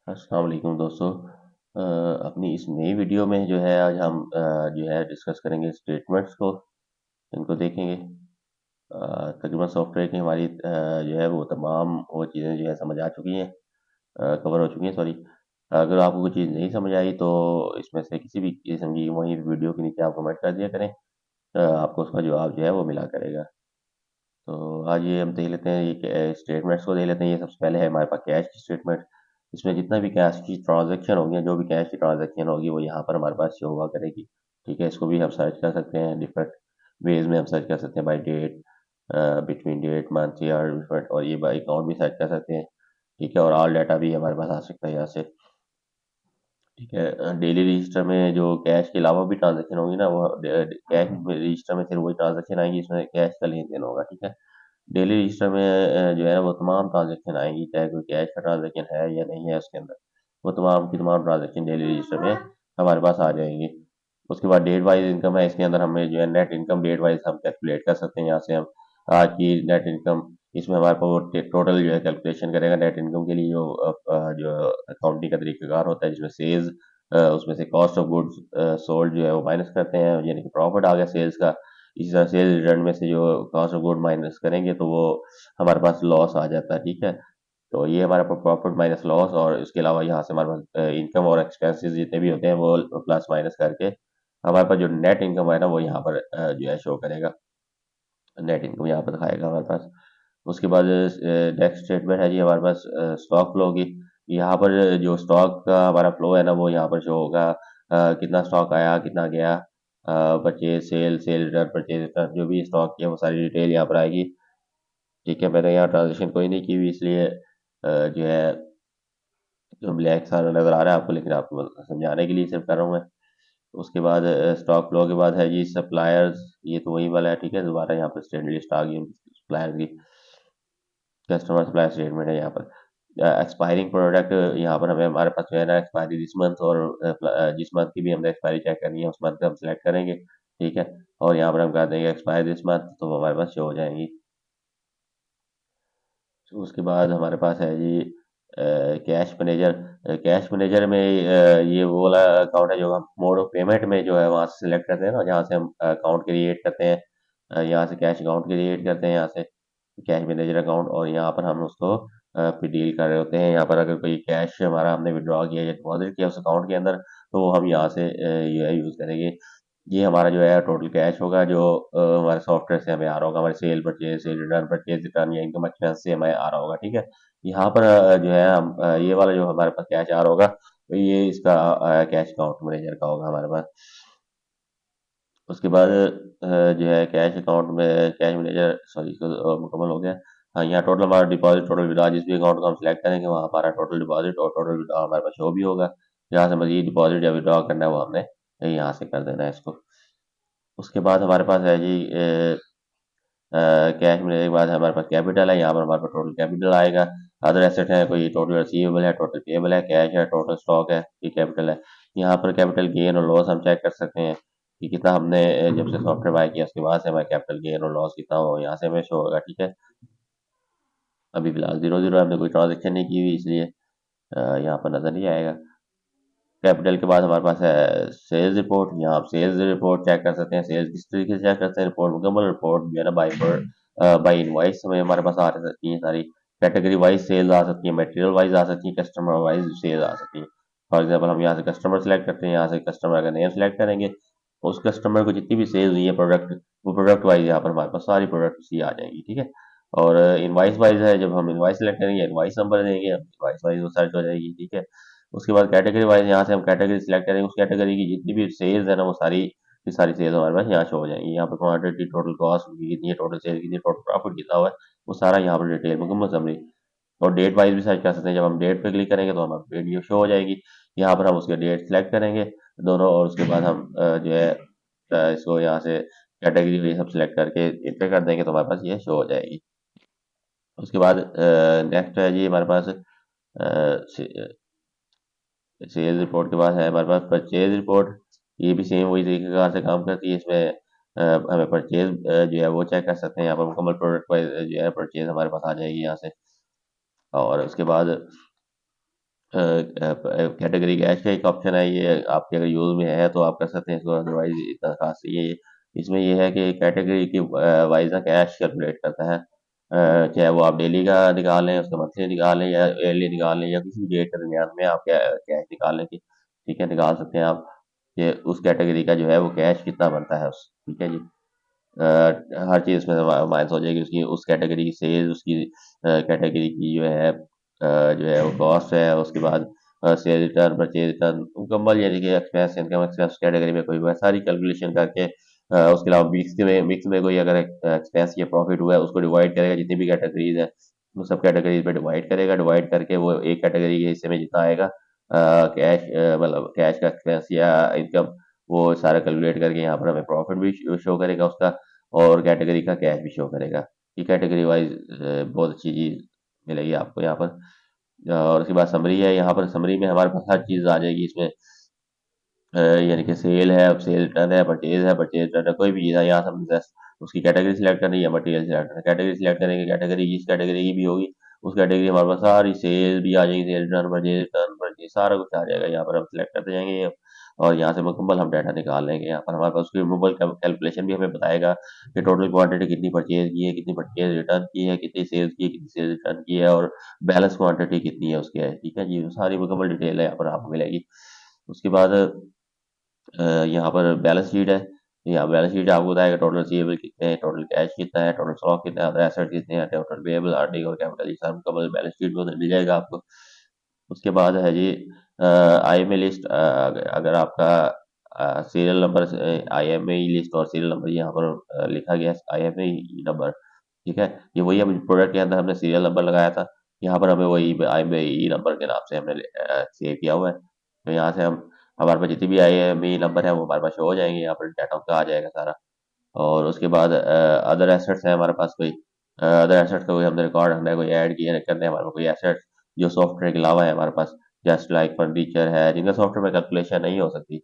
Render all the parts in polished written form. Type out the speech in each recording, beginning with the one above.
अस्सलाम वालेकुम दोस्तों। अपनी इस नई वीडियो में जो है आज हम जो है डिस्कस करेंगे स्टेटमेंट्स को। इनको देखेंगे। तकरीबन सॉफ्टवेयर की हमारी जो है वो तमाम वो चीज़ें जो है समझ आ चुकी हैं, कवर हो चुकी हैं, सॉरी। अगर आपको कोई चीज़ नहीं समझ आई तो इसमें से किसी भी किस्म की वहीं वीडियो के नीचे आप कमेंट कर दिया करें। आपको उसका जवाब जो है वो मिला करेगा। तो आज ये हम देख लेते हैं, ये स्टेटमेंट्स को देख लेते हैं। ये सबसे पहले है हमारे पास कैश की स्टेटमेंट। इसमें जितना भी कैश की ट्रांजैक्शन होगी, जो भी कैश की ट्रांजैक्शन होगी, वो यहाँ पर हमारे पास शो हुआ करेगी। ठीक है, इसको भी हम सर्च कर सकते हैं डिफरेंट वेज में। हम सर्च कर सकते हैं by date, between date, month, year, different, और ये बाई अकाउंट भी सर्च कर सकते हैं। ठीक है, और ऑल डाटा भी हमारे पास आ सकता है यहाँ से। ठीक है, डेली रजिस्टर में जो कैश के अलावा भी ट्रांजैक्शन होगी ना, वो कैश रजिस्टर में सिर्फ वही ट्रांजैक्शन आएगी, इसमें कैश का लेन देन होगा। ठीक है, डेली रजिस्टर में जो है ना वो तमाम ट्रांजैक्शन आएंगी, चाहे कोई कैश का ट्रांजैक्शन है या नहीं है उसके अंदर। वो तमाम की तमाम ट्रांजैक्शन डेली रजिस्टर में हमारे पास आ जाएंगी। उसके बाद डेट वाइज इनकम है, इसके अंदर हमें जो है नेट इनकम डेट वाइज हम कैलकुलेट कर सकते हैं। यहाँ से हम आज की नेट इनकम, इसमें हमारे पास वो टोटल जो है कैलकुलेशन करेगा नेट इनकम के लिए। जो अकाउंटिंग का तरीकाकार होता है, जिसमें सेल्स, उसमें से कॉस्ट ऑफ गुड्स सोल्ड जो है वो माइनस करते हैं, यानी कि प्रॉफिट आ गया सेल्स का। इसी तरह सेल्स रिटर्न में से जो कॉस्ट ऑफ गुड माइनस करेंगे तो वो हमारे पास लॉस आ जाता है। ठीक है, तो ये हमारे पास प्रॉफिट माइनस लॉस, और इसके अलावा यहाँ से हमारे पास इनकम और एक्सपेंसेस जितने भी होते हैं वो प्लस माइनस करके हमारे पास जो नेट इनकम है ना वो यहाँ पर जो है शो करेगा। नेट इनकम यहाँ पर दिखाएगा हमारे पास। उसके बाद नेक्स्ट स्टेटमेंट है जी हमारे पास स्टॉक फ्लो की। यहाँ पर जो स्टॉक का हमारा फ्लो है ना वो यहाँ पर शो होगा। कितना स्टॉक आया, कितना गया, purchase, sale, sale return, purchase return, जो भी स्टॉक की है वो सारी डिटेल यहाँ पर आएगी। ठीक है, मैंने यहाँ ट्रांजेक्शन कोई नहीं की हुई, इसलिए जो है जो ब्लैक सारा नज़र आ रहा है आपको, लेकिन आपको समझाने के लिए सिर्फ कर रहा हूँ मैं। उसके बाद स्टॉक फ्लो के बाद है जी सप्लायर्स। ये तो वही वाला है। ठीक है, दोबारा यहाँ पर स्टेट लिस्ट आ गई सप्लायर्स की। कस्टमर सप्लाई स्टेटमेंट है यहाँ पर। एक्सपायरिंग प्रोडक्ट, यहाँ पर हमें हमारे पास जो है ना एक्सपायरी दिस मंथ, और जिस मंथ की भी हमने एक्सपायरी चेक करनी है उस मंथ का हम सेलेक्ट करेंगे। ठीक है, और यहाँ पर हम कर देंगे एक्सपायर दिस मंथ, तो वो हमारे पास शो हो जाएंगी। तो उसके बाद हमारे पास है जी कैश मैनेजर। कैश मैनेजर में ये वो वाला अकाउंट है जो हम मोड ऑफ पेमेंट में जो है वहाँ से सिलेक्ट करते हैं ना, जहाँ से हम अकाउंट क्रिएट करते हैं। यहाँ से कैश अकाउंट क्रिएट करते हैं, यहाँ से कैश मैनेजर अकाउंट, और यहाँ पर हम उसको फिर डील कर रहे होते हैं। यहाँ पर अगर कोई कैश हमारा हमने विड्रॉ किया या डिपॉजिट किया उस अकाउंट के अंदर, तो वो हम यहाँ से ये यूज़ करेंगे। ये हमारा जो है टोटल कैश होगा, जो हमारे सॉफ्टवेयर से हमें आ रहा होगा, हमारे cell purchase, cell return, purchase return या इनकम एक्सपेंस से हमें आ रहा होगा। ठीक है, यहाँ पर जो है हम ये वाला जो हमारे पास कैश आ रहा होगा, तो ये इसका कैश अकाउंट मैनेजर का होगा हमारे पास। उसके बाद जो है कैश अकाउंट में कैश मैनेजर, सॉरी, मुकम्मल हो गया। हाँ, यहाँ टोटल हमारा डिपॉजिट, टोटल विड्रॉ, जिस भी अकाउंट को हम सेलेक्ट करेंगे वहाँ हमारा टोटल डिपॉजिट और टोटल विड्रॉ हमारे पास शो भी होगा। जहाँ से मजीद डिपॉजिट या विड्रॉ करना है वो हमने यहाँ से कर देना है इसको। उसके बाद हमारे पास है जी कैश मिलने के बाद हमारे पास कैपिटल है। यहाँ पर हमारे पास टोटल कैपिटल आएगा। अदर एसेट है, कोई टोटल रिसीवेबल है, टोटल पेबल है, कैश है, टोटल स्टॉक है, ये कैपिटल है। यहाँ पर कैपिटल गेन और लॉस हम चेक कर सकते हैं कि कितना हमने जब से सॉफ्टवेयर बाय किया उसके बाद से हमारा कैपिटल गेन और लॉस कितना हो, यहाँ से हमें शो होगा। ठीक है, अभी फिलहाल 0 0 हमने कोई ट्रांजेक्शन नहीं की हुई, इसलिए यहाँ पर नजर नहीं आएगा। कैपिटल के बाद हमारे पास है सेल्स रिपोर्ट। यहाँ आप सेल्स रिपोर्ट चेक कर सकते हैं। सेल्स किस तरीके से चेक करते हैं, रिपोर्ट मुकम्मल रिपोर्ट जो है ना बाई इनवाइस हमें हमारे पास आ सकती है सारी। कैटेगरी वाइज सेल्स आ सकती है, मटेरियल वाइज आ सकती है, कस्टमर वाइज सेल्स आ सकती है। फॉर एग्जाम्पल हम यहाँ से कस्टमर सेलेक्ट करते हैं, यहाँ से कस्टमर का नेम सेलेक्ट करेंगे, उस कस्टमर को जितनी भी सेल्स हुई है प्रोडक्ट, वो प्रोडक्ट वाइज यहाँ पर हमारे पास सारी प्रोडक्ट सी आ जाएंगी। ठीक है, और इनवाइस वाइज है, जब हम इनवाइस सेलेक्ट करेंगे इनवाइस नंबर देंगे, इनवाइस वाइज वो सर्च हो जाएगी। ठीक है, उसके बाद कैटेगरी वाइज यहाँ से हम कैटेगरी सिलेक्ट करेंगे, उस कैटेगरी की जितनी भी सेल्स है ना वो सारी की सारी सेल्स हमारे पास यहाँ शो हो जाएंगी। यहाँ पर क्वांटिटी, टोटल कॉस्ट कितनी है, टोटल सेल कितनी है, टोटल प्रॉफिट कितना हुआ है, वो सारा यहाँ पर डिटेल मुकम्मल समरी। और डेट वाइज भी सर्च कर सकते हैं। जब हम डेट पे क्लिक करेंगे तो हमारी डेट ये शो हो जाएगी। यहाँ पर हम उसके डेट सेलेक्ट करेंगे दोनों, और उसके बाद हम जो है इसको यहाँ से कैटेगरी ये सब सेलेक्ट करके इंटर कर देंगे तो हमारे पास ये शो हो जाएगी। उसके बाद नेक्स्ट है जी हमारे पास सेल्स रिपोर्ट के बाद है हमारे पास परचेज रिपोर्ट। ये भी सेम वही तरीके से काम करती है। इसमें हमें परचेज जो है वो चेक कर सकते हैं। यहाँ पर मुकम्मल प्रोडक्ट वाइज जो है परचेज हमारे पास आ जाएगी यहाँ से। और उसके बाद कैटेगरी कैश का एक ऑप्शन है, ये आपके अगर यूज़ में है तो आप कर सकते हैं इसको, अदरवाइज इतना खास नहीं है। इसमें ये है कि कैटेगरी की वाइज ना कैश कैलकुलेट करता है, चाहे वो आप डेली का निकाल लें, उसका मंथली निकाल लें या ईयरली निकाल लें या किसी भी डेट के दरमियान में आप कैश निकाल लें कि ठीक है, निकाल सकते हैं आप कि उस कैटेगरी का जो है वो कैश कितना बनता है उस, ठीक है जी। हर चीज़ इसमें माइनस हो जाएगी, उसकी उस कैटेगरी की सेल, उसकी कैटेगरी की जो है वो कॉस्ट है, उसके बाद सेल रिटर्न, परचेज रिटर्न, मुकम्मल यानी कि एक्सपेंस, इनकम एक्सपेंस कैटेगरी में कोई हुआ है, सारी कैलकुलेशन करके उसके अलावा मिक्स में कोई अगर एक्सपेंस या प्रॉफिट हुआ है उसको डिवाइड करेगा, जितनी भी कैटेगरीज है वो सब कैटेगरीज में डिवाइड करेगा, डिवाइड करके वो एक कैटेगरी के हिस्से में जितना आएगा कैश, मतलब कैश का एक्सपेंस या इनकम, वो सारा कैलकुलेट करके यहाँ पर हमें प्रॉफिट भी शो करेगा उसका, और कैटेगरी का कैश भी शो करेगा। ये कैटेगरी वाइज बहुत अच्छी चीज़ मिलेगी आपको यहाँ पर। और उसके बाद समरी है, यहाँ पर समरी में हमारे पास हर चीज़ आ जाएगी इसमें, यानी कि सेल है, अब सेल रिटर्न है, परचेज रिटर्न है, कोई भी चीज़ है यहाँ से हमने जस्ट उसकी कैटेगरी सिलेक्ट करनी है, मटेरियल सिलेक्ट करना है, कैटेगरी सिलेक्ट करेंगे, कैटेगरी जिस कैटेगरी की भी होगी उस कैटेगरी हमारे पास सारी सेल भी आ जाएगी, सेल रिटर्न परचेज सारा कुछ आ जाएगा, यहाँ पर हम सिलेक्ट करते जाएंगे और यहाँ से मुकम्मल हम डाटा निकाल लेंगे। यहाँ पर हमारे पास उसकी रिमूवल कैलकुलेशन भी हमें बताएगा कि टोटल क्वांटिटी कितनी परचेज की है, कितनी परचेज रिटर्न की है, कितनी सेल्स की है, कितनी सेल्स रिटर्न की है, और बैलेंस क्वांटिटी कितनी है उसकी है, ठीक है जी। सारी मुकम्मल डिटेल है यहाँ पर आपको मिलेगी। उसके बाद यहाँ पर बैलेंस शीट है, यहाँ बैलेंस शीट आपको बताएगा टोटल रिसीवेबल कितने हैं, टोटल कैश कितना है, टोटल स्टॉक कितना है, अदर एसेट कितने हैं, टोटल पेएबल, अर्निंग और कैपिटल, ये सारा मुकम्मल बैलेंस शीट में उधर मिल जाएगा आपको। उसके बाद है जी आईएमए लिस्ट, अगर आपका सीरियल नंबर, आईएमए लिस्ट और सीरियल नंबर यहाँ पर लिखा गया है आईएमए नंबर, ठीक है, ये वही हम प्रोडक्ट के अंदर हमने सीरियल नंबर लगाया था, यहाँ पर हमें वही आईएमए नंबर के नाम से हमने सेव किया हुआ है। तो यहाँ से हम हमारे पास जितनी भी आईएमई नंबर है वो हमारे पास शो हो जाएंगे, यहाँ पर डाटा उनका आ जाएगा सारा। और उसके बाद अदर एसेट्स है हमारे पास कोई, अदर एसेट्स का कोई हमने रिकॉर्ड हमने कोई ऐड किए करने हैं हमारे पास कोई एसेट्स जो सॉफ्टवेयर के अलावा है हमारे पास, जस्ट लाइक फर्नीचर है जिनका सॉफ्टवेयर में कैलकुलेशन नहीं हो सकती,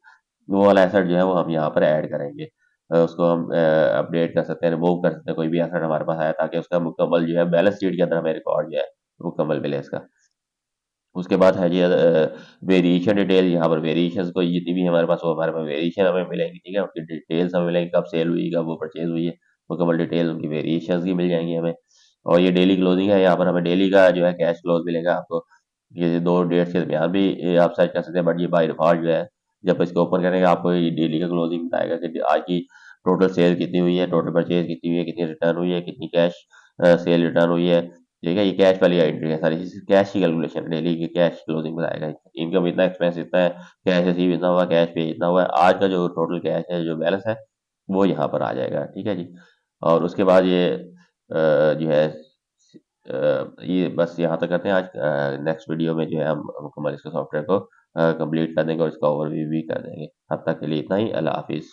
वो वाला एसेट जो है वो हम यहाँ पर ऐड करेंगे। उसको हम अपडेट कर सकते हैं, रिमूव कर सकते हैं, कोई भी एसेट हमारे पास आया ताकि उसका मुकम्मल जो है बैलेंस शीट के अंदर हमें रिकॉर्ड जो है मुकम्मल मिले इसका। उसके बाद है जी वेरिएशन डिटेल, यहाँ पर वेरिएशंस को जितनी भी हमारे पास वो हमारे पास वेरिएशन हमें मिलेंगी, ठीक है, उसकी डिटेल्स हमें मिलेंगी, कब सेल हुई, कब वो परचेज हुई है, मुकम्मल डिटेल उनकी वेरिएशंस की मिल जाएंगी हमें। और ये डेली क्लोजिंग है, यहाँ पर हमें डेली का जो है कैश क्लोज मिलेगा आपको, ये दो डेट्स के दरमियान भी आप सेट कर सकते हैं, बट ये बाई डिफॉल्ट जो है जब इसको ओपन करेंगे आपको ये डेली का क्लोजिंग बताएगा कि आज की टोटल सेल कितनी हुई है, टोटल परचेज कितनी हुई है, कितनी रिटर्न हुई है, कितनी कैश सेल रिटर्न हुई है, ठीक है। ये कैश वाली एंट्री है सारी, कैश की कैलकुलेशन है, डेली की कैश क्लोजिंग बताएगा, इनकम इतना, एक्सपेंस इतना है, कैश रिसीव इतना हुआ, कैश पे इतना हुआ है, आज का जो टोटल कैश है जो बैलेंस है वो यहाँ पर आ जाएगा, ठीक है जी। और उसके बाद ये जो है ये बस यहाँ तक करते हैं आज, नेक्स्ट वीडियो में जो है हम मुकम्मल इसके सॉफ्टवेयर को कंप्लीट कर देंगे और इसका ओवरव्यू भी कर देंगे। अब तक के लिए इतना ही, अल्लाह हाफिज़।